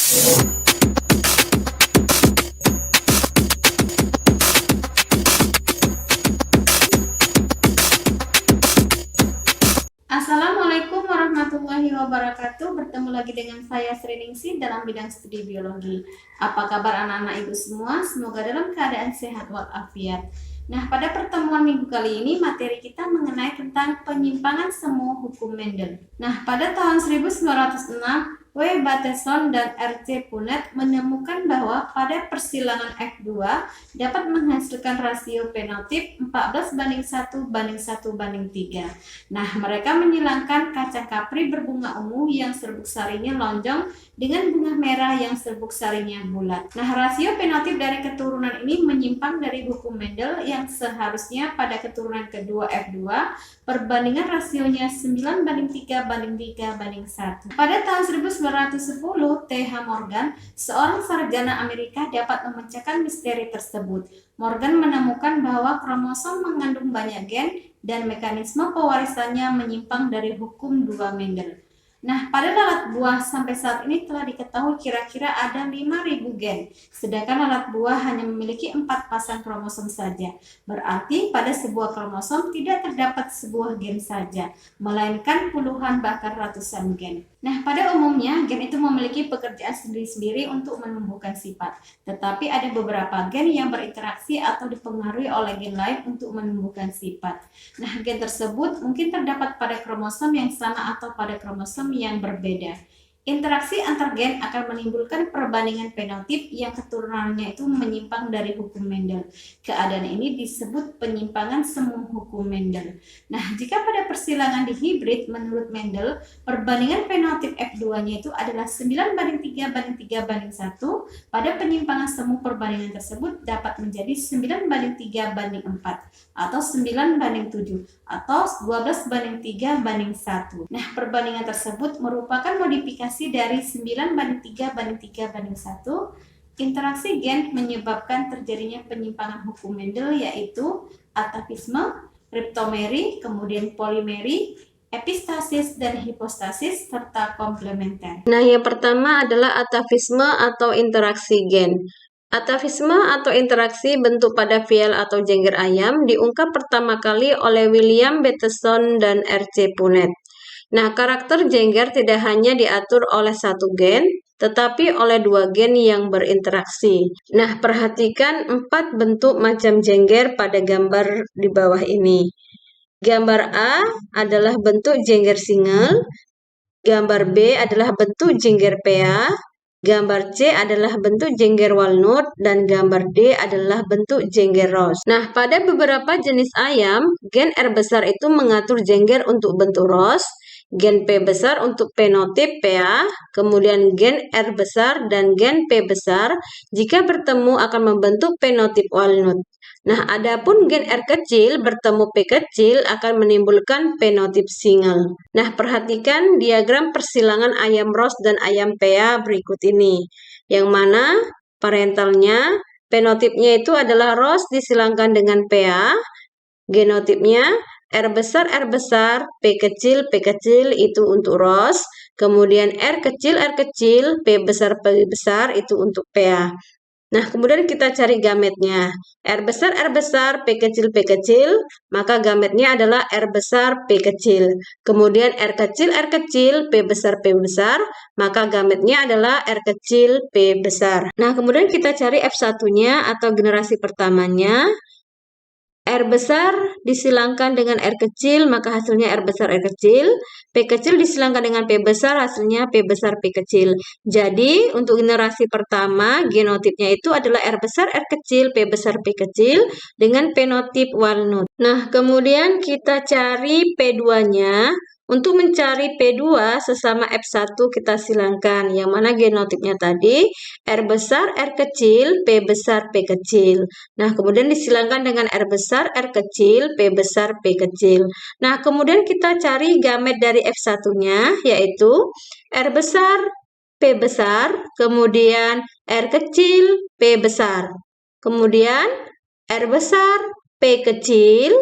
Assalamualaikum warahmatullahi wabarakatuh. Bertemu lagi dengan saya Sri Ningsih dalam bidang studi biologi. Apa kabar anak-anak ibu semua? Semoga dalam keadaan sehat walafiat. Nah, pada pertemuan minggu kali ini materi kita mengenai tentang penyimpangan semu hukum Mendel. Nah, pada tahun 1906 W. Bateson dan R.C. Punnett menemukan bahwa pada persilangan F2 dapat menghasilkan rasio fenotip 14:1:1:3. Nah, mereka menyilangkan kacang kapri berbunga ungu yang serbuk sarinya lonjong dengan bunga merah yang serbuk sarinya bulat. Nah, rasio fenotip dari keturunan ini menyimpang dari hukum Mendel yang seharusnya pada keturunan kedua F2 perbandingan rasionya 9:3:3:1. Pada tahun 1910, T.H. Morgan, seorang sarjana Amerika, dapat memecahkan misteri tersebut. Morgan menemukan bahwa kromosom mengandung banyak gen dan mekanisme pewarisannya menyimpang dari hukum 2 Mendel. Nah, pada lalat buah sampai saat ini telah diketahui kira-kira ada 5.000 gen, sedangkan lalat buah hanya memiliki 4 pasang kromosom saja. Berarti pada sebuah kromosom tidak terdapat sebuah gen saja, melainkan puluhan bahkan ratusan gen. Nah, pada umumnya gen itu memiliki pekerjaan sendiri-sendiri untuk menumbuhkan sifat, tetapi ada beberapa gen yang berinteraksi atau dipengaruhi oleh gen lain untuk menumbuhkan sifat. Nah, gen tersebut mungkin terdapat pada kromosom yang sama atau pada kromosom yang berbeda. Interaksi antar gen akan menimbulkan perbandingan fenotip yang keturunannya itu menyimpang dari hukum Mendel. Keadaan ini disebut penyimpangan semu hukum Mendel. Nah, jika pada persilangan di hibrid menurut Mendel, perbandingan fenotip F2-nya itu adalah 9:3:3:1, pada penyimpangan semu perbandingan tersebut dapat menjadi 9:3:4 atau 9:7 atau 12:3:1. Nah, perbandingan tersebut merupakan modifikasi dari 9:3:3:1. Interaksi gen menyebabkan terjadinya penyimpangan hukum Mendel, yaitu atafisme, riptomeri, kemudian polimeri, epistasis dan hipostasis, serta komplementer. Nah, yang pertama adalah atafisme atau interaksi gen. Atafisme atau interaksi bentuk pada vial atau jengger ayam diungkap pertama kali oleh William Bateson dan R.C. Punnett. Nah, karakter jengger tidak hanya diatur oleh satu gen, tetapi oleh dua gen yang berinteraksi. Nah, perhatikan 4 bentuk macam jengger pada gambar di bawah ini. Gambar A adalah bentuk jengger single, gambar B adalah bentuk jengger pea, gambar C adalah bentuk jengger walnut, dan gambar D adalah bentuk jengger rose. Nah, pada beberapa jenis ayam, gen R besar itu mengatur jengger untuk bentuk rose, gen P besar untuk fenotip pea, kemudian gen R besar dan gen P besar jika bertemu akan membentuk fenotip walnut. Nah, adapun gen R kecil bertemu P kecil akan menimbulkan fenotip single. Nah, perhatikan diagram persilangan ayam rose dan ayam pea berikut ini. Yang mana parentalnya, fenotipnya itu adalah rose disilangkan dengan pea, genotipnya R besar, P kecil itu untuk rose, kemudian R kecil, P besar itu untuk pea. Nah, kemudian kita cari gametnya. R besar, P kecil, maka gametnya adalah R besar, P kecil. Kemudian R kecil, P besar, maka gametnya adalah R kecil, P besar. Nah, kemudian kita cari F1-nya atau generasi pertamanya. R besar disilangkan dengan R kecil, maka hasilnya R besar, R kecil. P kecil disilangkan dengan P besar, hasilnya P besar, P kecil. Jadi, untuk generasi pertama, genotipnya itu adalah R besar, R kecil, P besar, P kecil, dengan fenotip walnut. Nah, kemudian kita cari P2-nya. Untuk mencari P2 sesama F1 kita silangkan, yang mana genotipnya tadi R besar, R kecil, P besar, P kecil. Nah, kemudian disilangkan dengan R besar, R kecil, P besar, P kecil. Nah, kemudian kita cari gamet dari F1-nya, yaitu R besar, P besar, kemudian R kecil, P besar. Kemudian R besar, P kecil,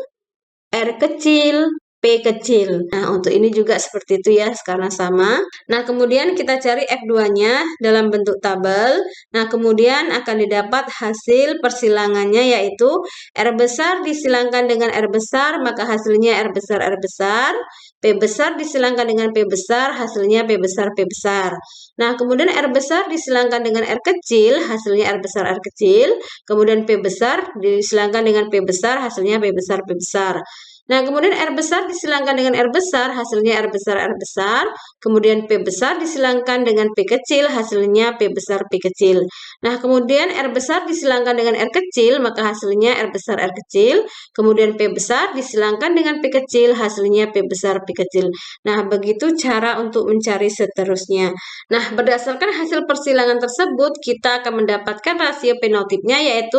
R kecil, P kecil. Nah, untuk ini juga seperti itu ya, karena sama. Nah, kemudian kita cari F2-nya dalam bentuk tabel. Nah, kemudian akan didapat hasil persilangannya yaitu R besar disilangkan dengan R besar, maka hasilnya R besar R besar. P besar disilangkan dengan P besar, hasilnya P besar P besar. Nah, kemudian R besar disilangkan dengan R kecil, hasilnya R besar R kecil. Kemudian P besar disilangkan dengan P besar, hasilnya P besar P besar. Nah, kemudian R besar disilangkan dengan R besar, hasilnya R besar R besar. Kemudian P besar disilangkan dengan P kecil, hasilnya P besar P kecil. Nah, kemudian R besar disilangkan dengan R kecil, maka hasilnya R besar R kecil. Kemudian P besar disilangkan dengan P kecil, hasilnya P besar P kecil. Nah, begitu cara untuk mencari seterusnya. Nah, berdasarkan hasil persilangan tersebut, kita akan mendapatkan rasio penotipnya yaitu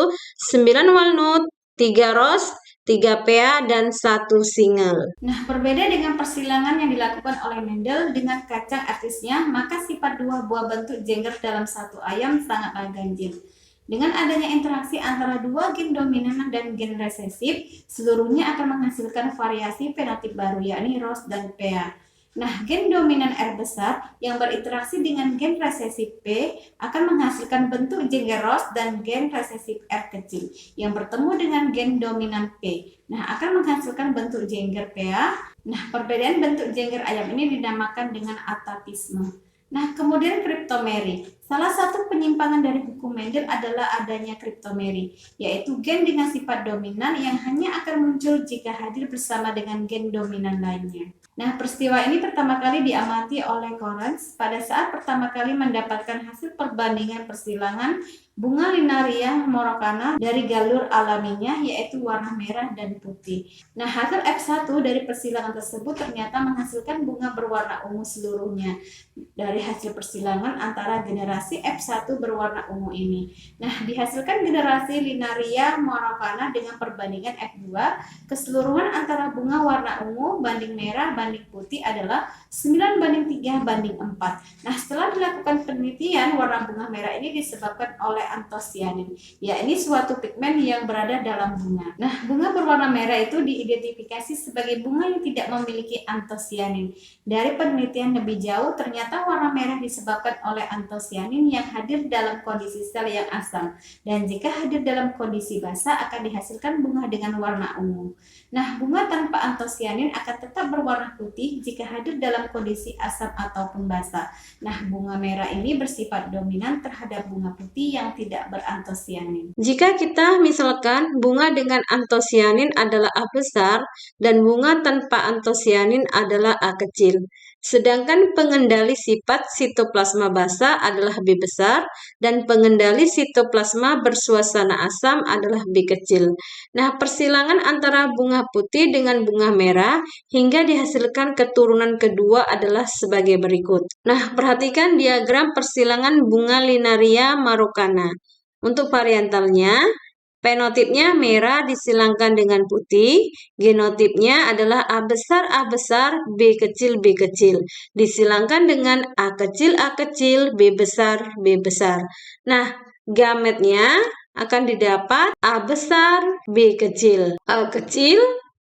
9 walnut, 3 ros, 3 PA, dan 1 single. Nah, berbeda dengan persilangan yang dilakukan oleh Mendel dengan kacang artisnya, maka sifat dua buah bentuk jengger dalam satu ayam sangatlah ganjil. Dengan adanya interaksi antara dua gen dominan dan gen resesif, seluruhnya akan menghasilkan variasi fenotip baru, yakni ros dan PA. Nah, gen dominan R besar yang berinteraksi dengan gen resesif P akan menghasilkan bentuk jengger ros dan gen resesif R kecil yang bertemu dengan gen dominan P. Nah, akan menghasilkan bentuk jengger PA. Nah, perbedaan bentuk jengger ayam ini dinamakan dengan atapisme. Nah, kemudian kriptomeri. Salah satu penyimpangan dari hukum Mendel adalah adanya kriptomeri, yaitu gen dengan sifat dominan yang hanya akan muncul jika hadir bersama dengan gen dominan lainnya. Nah, peristiwa ini pertama kali diamati oleh Correns pada saat pertama kali mendapatkan hasil perbandingan persilangan bunga Linaria morocana dari galur alaminya yaitu warna merah dan putih. Nah, hasil F1 dari persilangan tersebut ternyata menghasilkan bunga berwarna ungu seluruhnya dari hasil persilangan antara generasi F1 berwarna ungu ini. Nah, dihasilkan generasi Linaria morocana dengan perbandingan F2, keseluruhan antara bunga warna ungu banding merah banding putih adalah 9:3 banding 4. Nah, setelah dilakukan penelitian, warna bunga merah ini disebabkan oleh antosianin, yakni suatu pigmen yang berada dalam bunga. Nah, bunga berwarna merah itu diidentifikasi sebagai bunga yang tidak memiliki antosianin. Dari penelitian lebih jauh, ternyata warna merah disebabkan oleh antosianin yang hadir dalam kondisi sel yang asam, dan jika hadir dalam kondisi basah akan dihasilkan bunga dengan warna ungu. Nah, bunga tanpa antosianin akan tetap berwarna putih jika hadir dalam kondisi asam ataupun basah. Nah, bunga merah ini bersifat dominan terhadap bunga putih yang tidak berantosianin. Jika kita misalkan bunga dengan antosianin adalah A besar dan bunga tanpa antosianin adalah A kecil. Sedangkan pengendali sifat sitoplasma basah adalah B besar dan pengendali sitoplasma bersuasana asam adalah B kecil. Nah, persilangan antara bunga putih dengan bunga merah hingga dihasilkan keturunan kedua adalah sebagai berikut. Nah, perhatikan diagram persilangan bunga Linaria morocana. Untuk variantalnya, penotipnya merah disilangkan dengan putih, genotipnya adalah A besar, B kecil, B kecil. Disilangkan dengan A kecil, B besar, B besar. Nah, gametnya akan didapat A besar, B kecil, A kecil,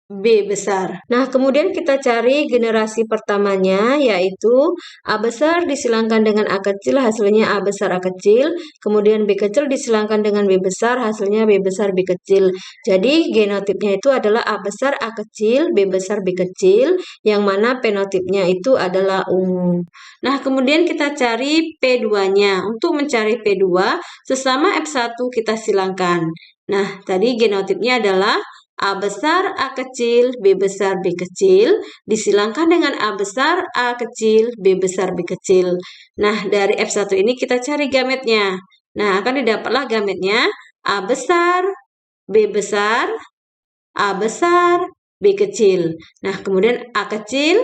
B besar. Nah, kemudian kita cari generasi pertamanya, yaitu A besar disilangkan dengan A kecil, hasilnya A besar A kecil. Kemudian B kecil disilangkan dengan B besar, hasilnya B besar B kecil. Jadi genotipnya itu adalah A besar A kecil, B besar B kecil, yang mana penotipnya itu adalah ungu. Nah, kemudian kita cari P2-nya. Untuk mencari P2, sesama F1 kita silangkan. Nah, tadi genotipnya adalah A besar A kecil, B besar B kecil, disilangkan dengan A besar A kecil, B besar B kecil. Nah, dari F1 ini kita cari gametnya. Nah, akan didapatlah gametnya A besar, B besar, A besar, B kecil. Nah, kemudian A kecil,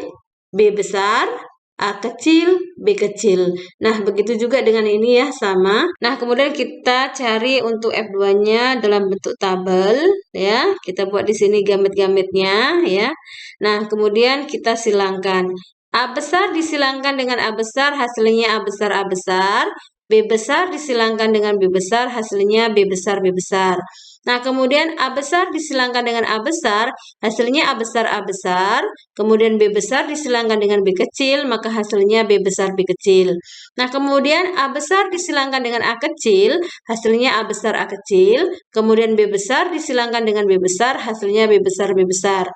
B besar, A kecil, B kecil. Nah, begitu juga dengan ini ya, sama. Nah, kemudian kita cari untuk F2-nya dalam bentuk tabel ya. Kita buat di sini gamet-gametnya ya. Nah, kemudian kita silangkan. A besar disilangkan dengan A besar, hasilnya A besar A besar. B besar disilangkan dengan B besar, hasilnya B besar, B besar. Nah, kemudian A besar disilangkan dengan A besar, hasilnya A besar, A besar. Kemudian B besar disilangkan dengan B kecil, maka hasilnya B besar, B kecil. Nah, kemudian A besar disilangkan dengan A kecil, hasilnya A besar, A kecil. Kemudian B besar disilangkan dengan B besar, hasilnya B besar, B besar.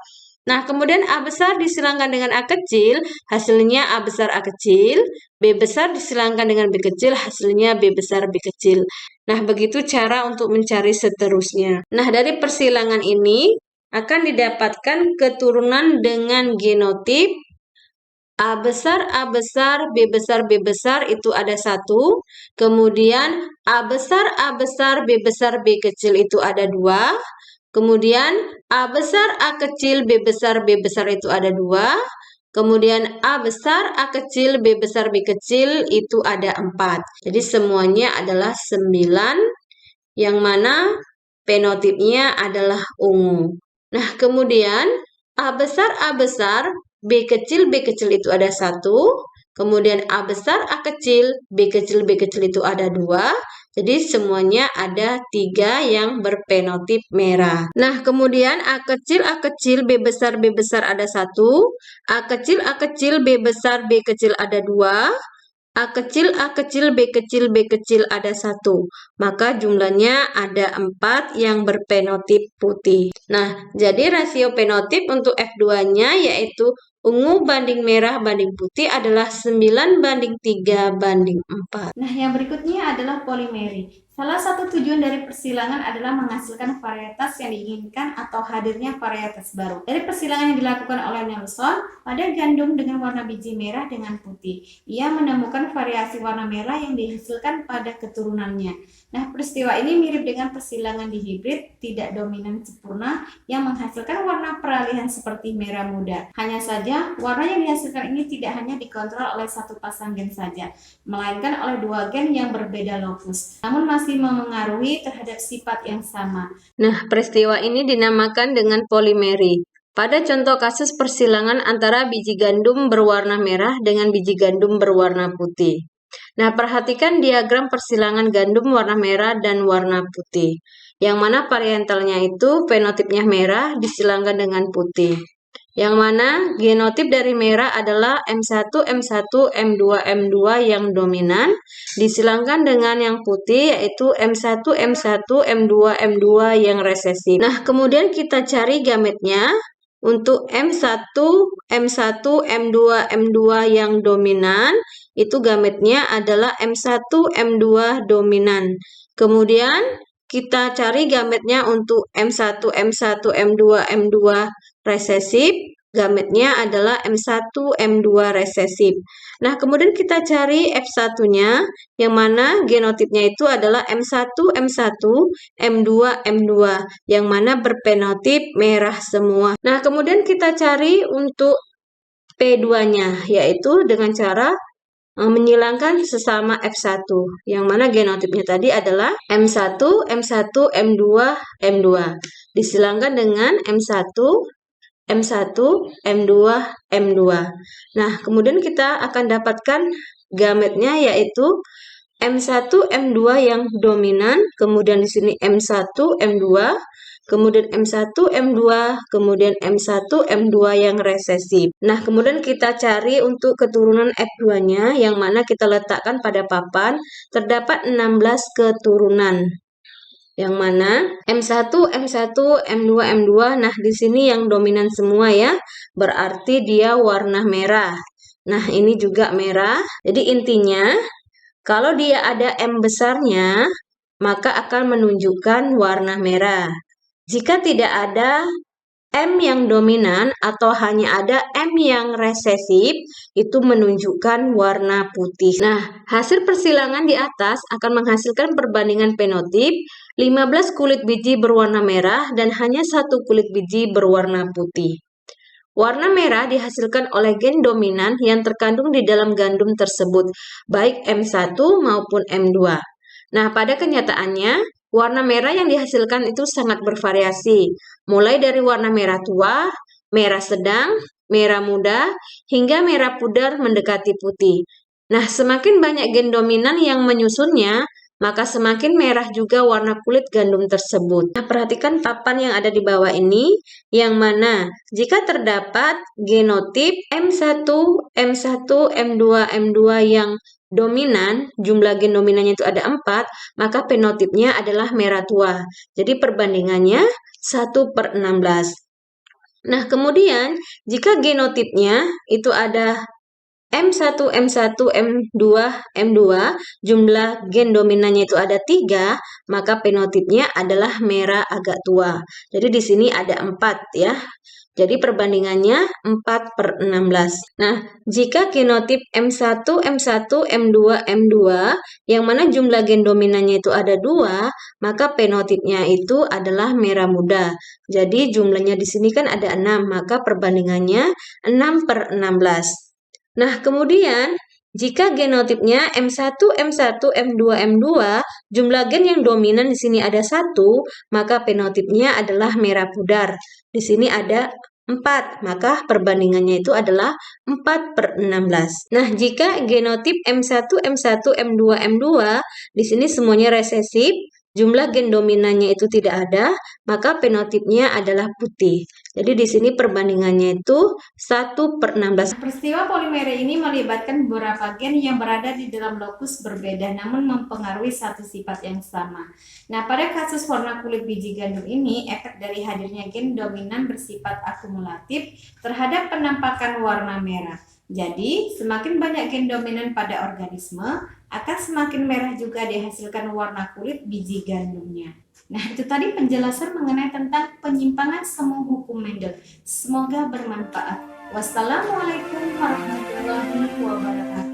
Nah, kemudian A besar disilangkan dengan A kecil, hasilnya A besar, A kecil. B besar disilangkan dengan B kecil, hasilnya B besar, B kecil. Nah, begitu cara untuk mencari seterusnya. Nah, dari persilangan ini akan didapatkan keturunan dengan genotip A besar, B besar, B besar itu ada 1. Kemudian A besar, B besar, B kecil itu ada 2. Kemudian A besar, A kecil, B besar, B besar itu ada 2. Kemudian A besar, A kecil, B besar, B kecil itu ada 4. Jadi semuanya adalah 9 yang mana penotipnya adalah ungu. Nah, kemudian A besar, B kecil itu ada 1. Kemudian A besar, A kecil, B kecil itu ada 2. Jadi semuanya ada 3 yang berpenotip merah. Nah, kemudian A kecil, B besar ada 1. A kecil, B besar, B kecil ada 2. A kecil, B kecil ada 1. Maka jumlahnya ada 4 yang berpenotip putih. Nah, jadi rasio penotip untuk F2-nya yaitu ungu banding merah banding putih adalah 9:3:4. Nah, yang berikutnya adalah polimeri. Salah satu tujuan dari persilangan adalah menghasilkan varietas yang diinginkan atau hadirnya varietas baru. Dari persilangan yang dilakukan oleh Nelson pada gandum dengan warna biji merah dengan putih, ia menemukan variasi warna merah yang dihasilkan pada keturunannya. Nah, peristiwa ini mirip dengan persilangan di hibrid tidak dominan sempurna yang menghasilkan warna peralihan seperti merah muda. Hanya saja, warna yang dihasilkan ini tidak hanya dikontrol oleh satu pasang gen saja, melainkan oleh 2 gen yang berbeda lokus, namun masih memengaruhi terhadap sifat yang sama. Nah, peristiwa ini dinamakan dengan polimeri. Pada contoh kasus persilangan antara biji gandum berwarna merah dengan biji gandum berwarna putih. Nah, perhatikan diagram persilangan gandum warna merah dan warna putih. Yang mana varientalnya itu fenotipnya merah disilangkan dengan putih. Yang mana genotip dari merah adalah M1, M2 yang dominan, disilangkan dengan yang putih yaitu M1, M2 yang resesif. Nah, kemudian kita cari gametnya. Untuk M1, M2 yang dominan, itu gametnya adalah M1, M2 dominan. Kemudian kita cari gametnya untuk M1, M2 resesif, gametnya adalah M1, M2 resesif. Nah, kemudian kita cari F1-nya, yang mana genotipnya itu adalah M1, M2, yang mana berpenotip merah semua. Nah, kemudian kita cari untuk P2-nya, yaitu dengan cara menyilangkan sesama F1, yang mana genotipnya tadi adalah M1, M2. Disilangkan dengan M1, M2. Nah, kemudian kita akan dapatkan gametnya yaitu M1, M2 yang dominan, kemudian di sini M1, M2, kemudian M1, M2, kemudian M1, M2 yang resesif. Nah, kemudian kita cari untuk keturunan F2-nya, yang mana kita letakkan pada papan, terdapat 16 keturunan. Yang mana M1, M2. Nah, di sini yang dominan semua ya, berarti dia warna merah. Nah, ini juga merah. Jadi intinya, kalau dia ada M besarnya, maka akan menunjukkan warna merah. Jika tidak ada M yang dominan atau hanya ada M yang resesif, itu menunjukkan warna putih. Nah, hasil persilangan di atas akan menghasilkan perbandingan penotip 15 kulit biji berwarna merah dan hanya 1 kulit biji berwarna putih. Warna merah dihasilkan oleh gen dominan yang terkandung di dalam gandum tersebut, baik M1 maupun M2. Nah, pada kenyataannya, warna merah yang dihasilkan itu sangat bervariasi, mulai dari warna merah tua, merah sedang, merah muda, hingga merah pudar mendekati putih. Nah, semakin banyak gen dominan yang menyusunnya, maka semakin merah juga warna kulit gandum tersebut. Nah, perhatikan papan yang ada di bawah ini, yang mana jika terdapat genotip M1, M1, M2, M2 yang dominan, jumlah gen dominannya itu ada 4, maka fenotipnya adalah merah tua. Jadi perbandingannya 1/16. Nah, kemudian jika genotipnya itu ada M1, M1, M2, M2, jumlah gen dominannya itu ada 3, maka fenotipnya adalah merah agak tua. Jadi di sini ada 4 ya. Jadi perbandingannya 4/16. Nah, jika genotip M1, M1, M2, M2, yang mana jumlah gen dominannya itu ada 2, maka fenotipnya itu adalah merah muda. Jadi jumlahnya di sini kan ada 6, maka perbandingannya 6/16. Nah, kemudian jika genotipnya M1, M1, M2, M2, jumlah gen yang dominan di sini ada 1, maka fenotipnya adalah merah pudar. Di sini ada 4, maka perbandingannya itu adalah 4/16. Nah, jika genotip M1, M1, M2, M2, di sini semuanya resesif, jumlah gen dominannya itu tidak ada, maka fenotipnya adalah putih. Jadi di sini perbandingannya itu 1/16. Peristiwa polimer ini melibatkan beberapa gen yang berada di dalam lokus berbeda namun mempengaruhi satu sifat yang sama. Nah, pada kasus warna kulit biji gandum ini, efek dari hadirnya gen dominan bersifat akumulatif terhadap penampakan warna merah. Jadi, semakin banyak gen dominan pada organisme, akan semakin merah juga dihasilkan warna kulit biji gandumnya. Nah, itu tadi penjelasan mengenai tentang penyimpangan semua hukum Mendel. Semoga bermanfaat. Wassalamualaikum warahmatullahi wabarakatuh.